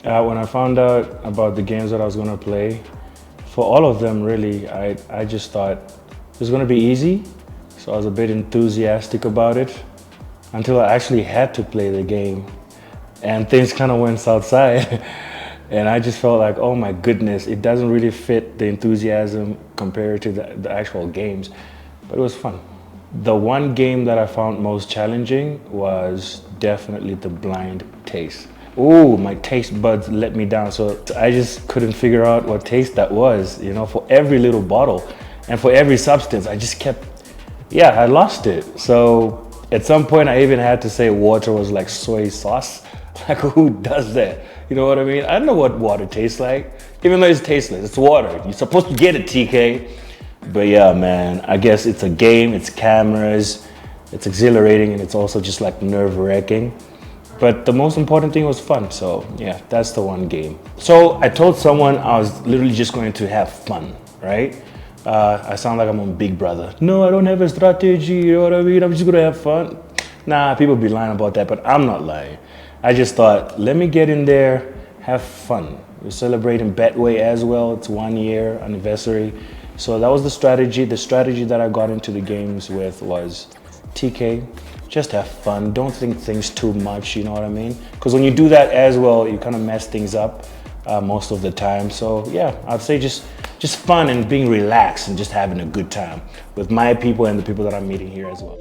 When I found out about the games that I was going to play, for all of them really, I just thought it was going to be easy. So I was a bit enthusiastic about it until I actually had to play the game. And things kind of went outside. And I just felt like, oh my goodness, it doesn't really fit the enthusiasm compared to the actual games. But it was fun. The one game that I found most challenging was definitely the blind taste. Oh, my taste buds let me down. So I just couldn't figure out what taste that was, you know, for every little bottle and for every substance. I just kept, yeah, I lost it. So at some point I even had to say water was like soy sauce. Like who does that? You know what I mean? I don't know what water tastes like. Even though it's tasteless, it's water. You're supposed to get it, TK. But yeah, man, I guess it's a game, it's cameras, it's exhilarating, and it's also just like nerve-wracking. But the most important thing was fun, so yeah, that's the one game. So I told someone I was literally just going to have fun, right? I sound like I'm on Big Brother. No, I don't have a strategy, you know what I mean? I'm just gonna have fun. Nah, people be lying about that, but I'm not lying. I just thought, let me get in there, have fun. We're celebrating Betway as well, it's 1 year anniversary. So that was the strategy. The strategy that I got into the games with was TK, just have fun. Don't think things too much, you know what I mean? Because when you do that as well, you kind of mess things up most of the time. So yeah, I'd say just fun and being relaxed and just having a good time with my people and the people that I'm meeting here as well.